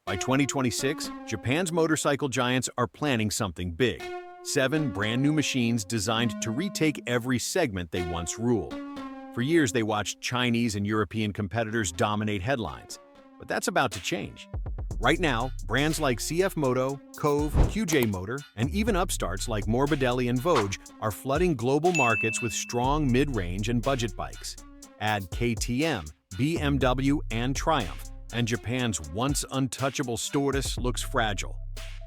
By 2026, Japan's motorcycle giants are planning something big. 7 brand new machines designed to retake every segment they once ruled. For years, they watched Chinese and European competitors dominate headlines. But that's about to change. Right now, brands like CFMoto, Kove, QJ Motor, and even upstarts like Morbidelli and Voge are flooding global markets with strong mid-range and budget bikes. Add KTM, BMW, and Triumph, and Japan's once untouchable stewardess looks fragile.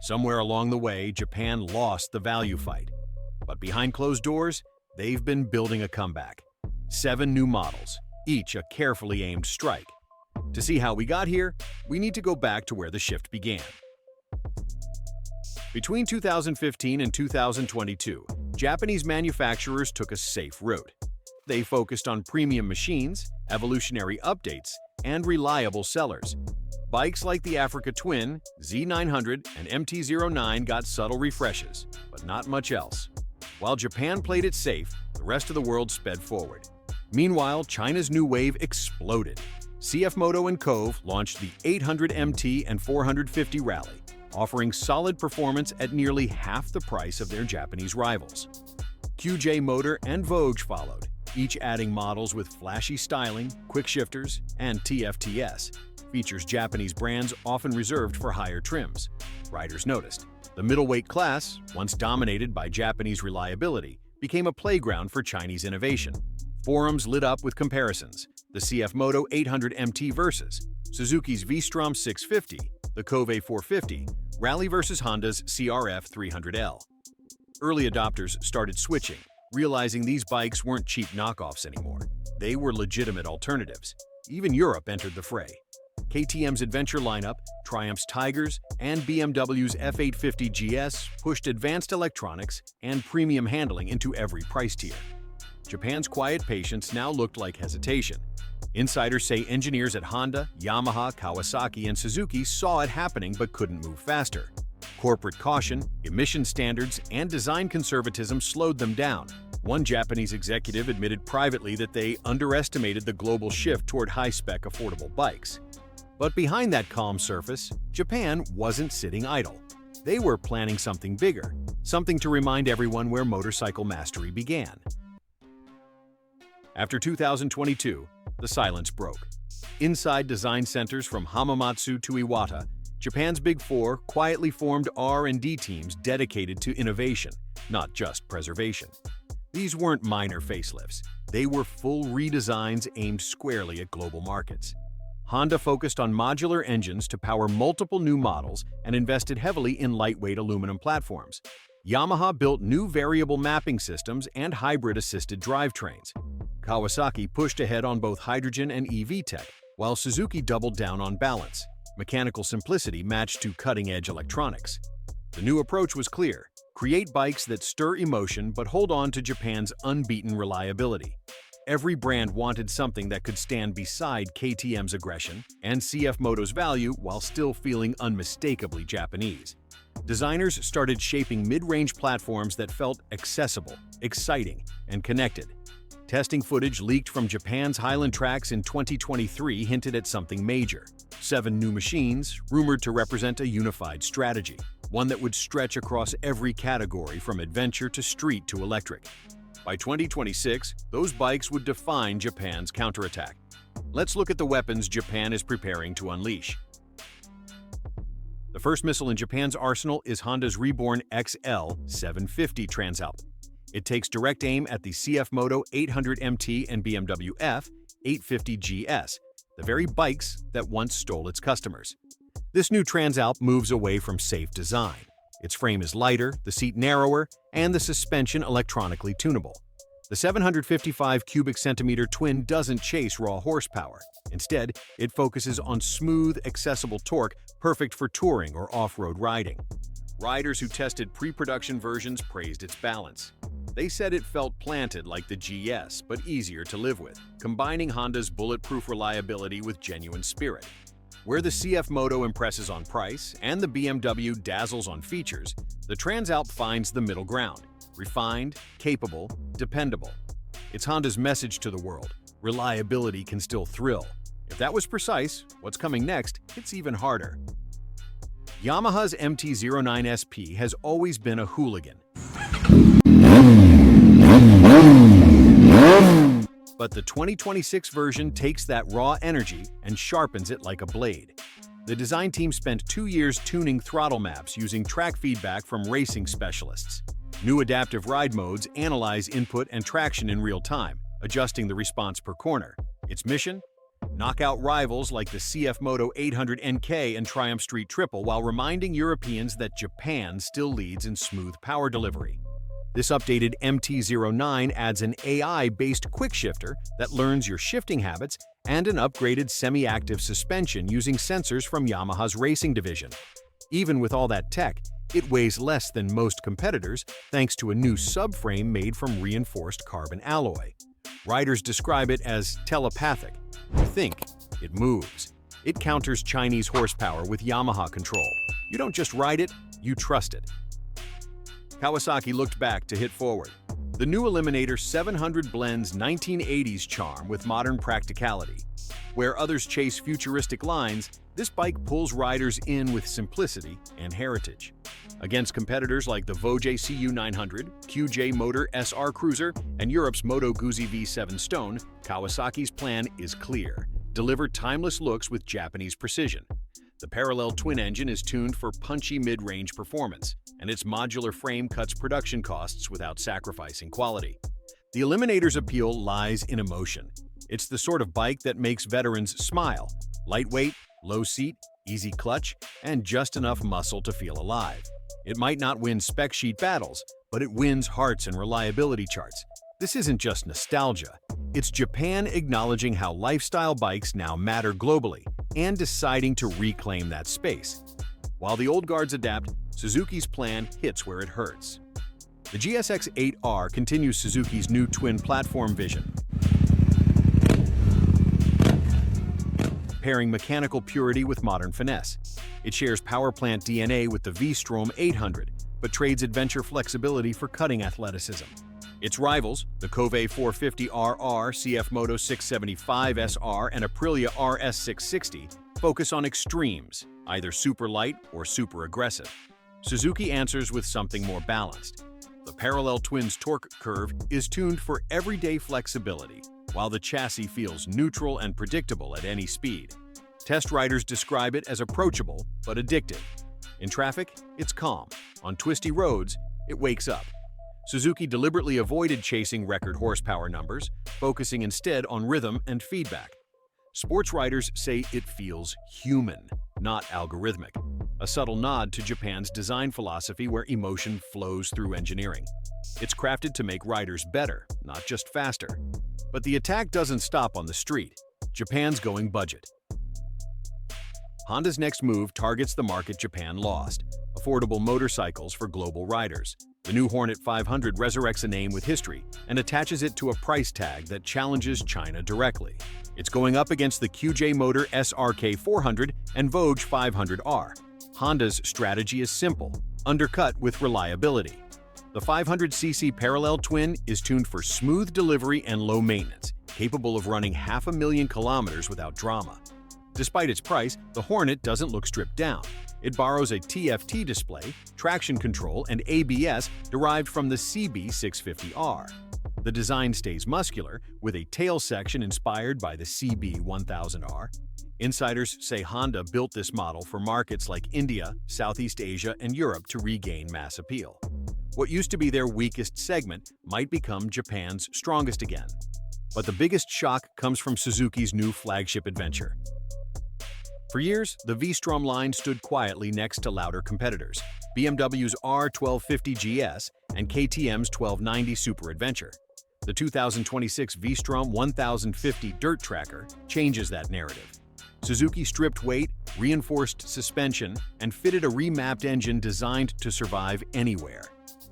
Somewhere along the way, Japan lost the value fight. But behind closed doors, they've been building a comeback. 7 new models, each a carefully aimed strike. To see how we got here, we need to go back to where the shift began. Between 2015 and 2022, Japanese manufacturers took a safe route. They focused on premium machines, evolutionary updates, and reliable sellers. Bikes like the Africa Twin, Z900, and MT-09 got subtle refreshes, but not much else. While Japan played it safe, the rest of the world sped forward. Meanwhile, China's new wave exploded. CFMoto and Kove launched the 800 MT and 450 Rally, offering solid performance at nearly half the price of their Japanese rivals. QJ Motor and Voge followed, each adding models with flashy styling, quick shifters, and TFTS, features Japanese brands often reserved for higher trims. Riders noticed. The middleweight class, once dominated by Japanese reliability, became a playground for Chinese innovation. Forums lit up with comparisons. The CFMoto 800 MT versus Suzuki's V-Strom 650, the Kove 450, Rally versus Honda's CRF 300L. Early adopters started switching, realizing these bikes weren't cheap knockoffs anymore. They were legitimate alternatives. Even Europe entered the fray. KTM's Adventure lineup, Triumph's Tigers, and BMW's F850 GS pushed advanced electronics and premium handling into every price tier. Japan's quiet patience now looked like hesitation. Insiders say engineers at Honda, Yamaha, Kawasaki, and Suzuki saw it happening but couldn't move faster. Corporate caution, emission standards, and design conservatism slowed them down. One Japanese executive admitted privately that they underestimated the global shift toward high-spec affordable bikes. But behind that calm surface, Japan wasn't sitting idle. They were planning something bigger, something to remind everyone where motorcycle mastery began. After 2022, the silence broke. Inside design centers from Hamamatsu to Iwata, Japan's Big Four quietly formed R&D teams dedicated to innovation, not just preservation. These weren't minor facelifts. They were full redesigns aimed squarely at global markets. Honda focused on modular engines to power multiple new models and invested heavily in lightweight aluminum platforms. Yamaha built new variable mapping systems and hybrid-assisted drivetrains. Kawasaki pushed ahead on both hydrogen and EV tech, while Suzuki doubled down on balance. Mechanical simplicity matched to cutting-edge electronics. The new approach was clear: create bikes that stir emotion but hold on to Japan's unbeaten reliability. Every brand wanted something that could stand beside KTM's aggression and CFMoto's value while still feeling unmistakably Japanese. Designers started shaping mid-range platforms that felt accessible, exciting, and connected. Testing footage leaked from Japan's Highland tracks in 2023 hinted at something major. 7 new machines, rumored to represent a unified strategy, one that would stretch across every category from adventure to street to electric. By 2026, those bikes would define Japan's counterattack. Let's look at the weapons Japan is preparing to unleash. The first missile in Japan's arsenal is Honda's reborn XL750 Transalp. It takes direct aim at the CFMoto 800 MT and BMW F850 GS, the very bikes that once stole its customers. This new Transalp moves away from safe design. Its frame is lighter, the seat narrower, and the suspension electronically tunable. The 755 cubic centimeter twin doesn't chase raw horsepower. Instead, it focuses on smooth, accessible torque perfect for touring or off-road riding. Riders who tested pre-production versions praised its balance. They said it felt planted like the GS, but easier to live with, combining Honda's bulletproof reliability with genuine spirit. Where the CFMoto impresses on price and the BMW dazzles on features, the Transalp finds the middle ground: refined, capable, dependable. It's Honda's message to the world: reliability can still thrill. If that was precise, what's coming next hits even harder. Yamaha's MT-09 SP has always been a hooligan. But the 2026 version takes that raw energy and sharpens it like a blade. The design team spent 2 years tuning throttle maps using track feedback from racing specialists. New adaptive ride modes analyze input and traction in real time, adjusting the response per corner. Its mission? Knock out rivals like the CFMoto 800 NK and Triumph Street Triple while reminding Europeans that Japan still leads in smooth power delivery. This updated MT-09 adds an AI-based quick shifter that learns your shifting habits and an upgraded semi-active suspension using sensors from Yamaha's racing division. Even with all that tech, it weighs less than most competitors thanks to a new subframe made from reinforced carbon alloy. Riders describe it as telepathic. You think, it moves. It counters Chinese horsepower with Yamaha control. You don't just ride it, you trust it. Kawasaki looked back to hit forward. The new Eliminator 700 blends 1980s charm with modern practicality. Where others chase futuristic lines, this bike pulls riders in with simplicity and heritage. Against competitors like the Voge CU900, QJ Motor SR Cruiser, and Europe's Moto Guzzi V7 Stone, Kawasaki's plan is clear: deliver timeless looks with Japanese precision. The parallel twin engine is tuned for punchy mid-range performance, and its modular frame cuts production costs without sacrificing quality. The Eliminator's appeal lies in emotion. It's the sort of bike that makes veterans smile: lightweight, low seat, easy clutch, and just enough muscle to feel alive. It might not win spec sheet battles, but it wins hearts and reliability charts. This isn't just nostalgia. It's Japan acknowledging how lifestyle bikes now matter globally and deciding to reclaim that space. While the old guards adapt, Suzuki's plan hits where it hurts. The GSX-8R continues Suzuki's new twin platform vision, pairing mechanical purity with modern finesse. It shares powerplant DNA with the V-Strom 800, but trades adventure flexibility for cutting athleticism. Its rivals, the Kove 450RR, CFMoto 675 SR, and Aprilia RS660, focus on extremes, either super light or super aggressive. Suzuki answers with something more balanced. The parallel twin's torque curve is tuned for everyday flexibility, while the chassis feels neutral and predictable at any speed. Test riders describe it as approachable but addictive. In traffic, it's calm. On twisty roads, it wakes up. Suzuki deliberately avoided chasing record horsepower numbers, focusing instead on rhythm and feedback. Sports riders say it feels human, not algorithmic, a subtle nod to Japan's design philosophy where emotion flows through engineering. It's crafted to make riders better, not just faster. But the attack doesn't stop on the street. Japan's going budget. Honda's next move targets the market Japan lost: affordable motorcycles for global riders. The new Hornet 500 resurrects a name with history and attaches it to a price tag that challenges China directly. It's going up against the QJ Motor SRK 400 and Voge 500R. Honda's strategy is simple: undercut with reliability. The 500cc parallel twin is tuned for smooth delivery and low maintenance, capable of running 500,000 kilometers without drama. Despite its price, the Hornet doesn't look stripped down. It borrows a TFT display, traction control, and ABS derived from the CB650R. The design stays muscular, with a tail section inspired by the CB1000R. Insiders say Honda built this model for markets like India, Southeast Asia, and Europe to regain mass appeal. What used to be their weakest segment might become Japan's strongest again. But the biggest shock comes from Suzuki's new flagship adventure. For years, the V-Strom line stood quietly next to louder competitors: BMW's R1250 GS and KTM's 1290 Super Adventure. The 2026 V-Strom 1050 Dirt Tracker changes that narrative. Suzuki stripped weight, reinforced suspension, and fitted a remapped engine designed to survive anywhere.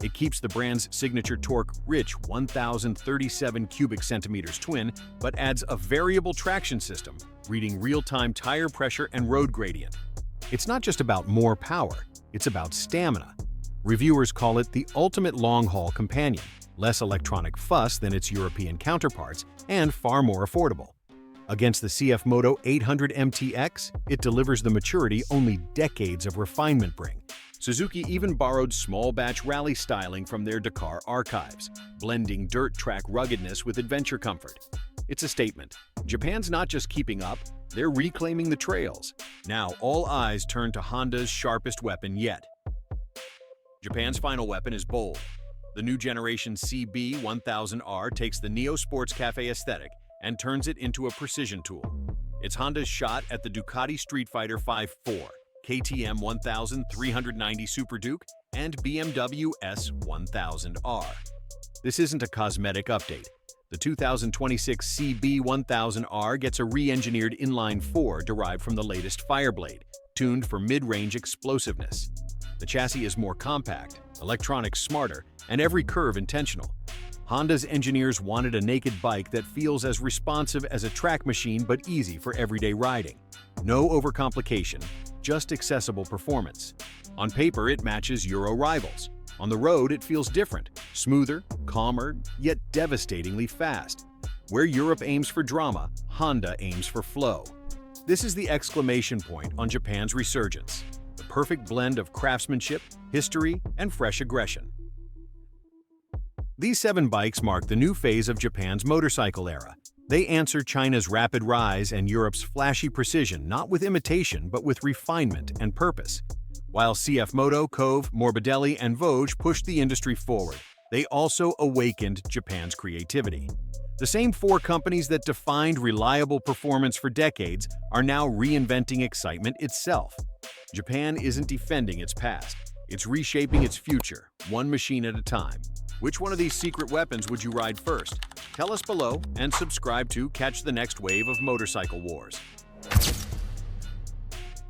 It keeps the brand's signature torque-rich 1,037 cubic centimeters twin, but adds a variable traction system, reading real-time tire pressure and road gradient. It's not just about more power, it's about stamina. Reviewers call it the ultimate long-haul companion, less electronic fuss than its European counterparts, and far more affordable. Against the CFMoto 800 MTX, it delivers the maturity only decades of refinement bring. Suzuki even borrowed small-batch rally styling from their Dakar archives, blending dirt track ruggedness with adventure comfort. It's a statement. Japan's not just keeping up, they're reclaiming the trails. Now all eyes turn to Honda's sharpest weapon yet. Japan's final weapon is bold. The new generation CB1000R takes the neo-sports cafe aesthetic and turns it into a precision tool. It's Honda's shot at the Ducati Street Fighter 5.4, KTM 1390 Super Duke, and BMW S1000R. This isn't a cosmetic update. The 2026 CB1000R gets a re-engineered inline-4 derived from the latest Fireblade, tuned for mid-range explosiveness. The chassis is more compact, electronics smarter, and every curve intentional. Honda's engineers wanted a naked bike that feels as responsive as a track machine but easy for everyday riding. No overcomplication, just accessible performance. On paper, it matches Euro rivals. On the road, it feels different, smoother, calmer, yet devastatingly fast. Where Europe aims for drama, Honda aims for flow. This is the exclamation point on Japan's resurgence. The perfect blend of craftsmanship, history, and fresh aggression. These 7 bikes mark the new phase of Japan's motorcycle era. They answer China's rapid rise and Europe's flashy precision, not with imitation, but with refinement and purpose. While CFMoto, Kove, Morbidelli, and Voge pushed the industry forward, they also awakened Japan's creativity. The same 4 companies that defined reliable performance for decades are now reinventing excitement itself. Japan isn't defending its past, it's reshaping its future, one machine at a time. Which one of these secret weapons would you ride first? Tell us below and subscribe to catch the next wave of motorcycle wars.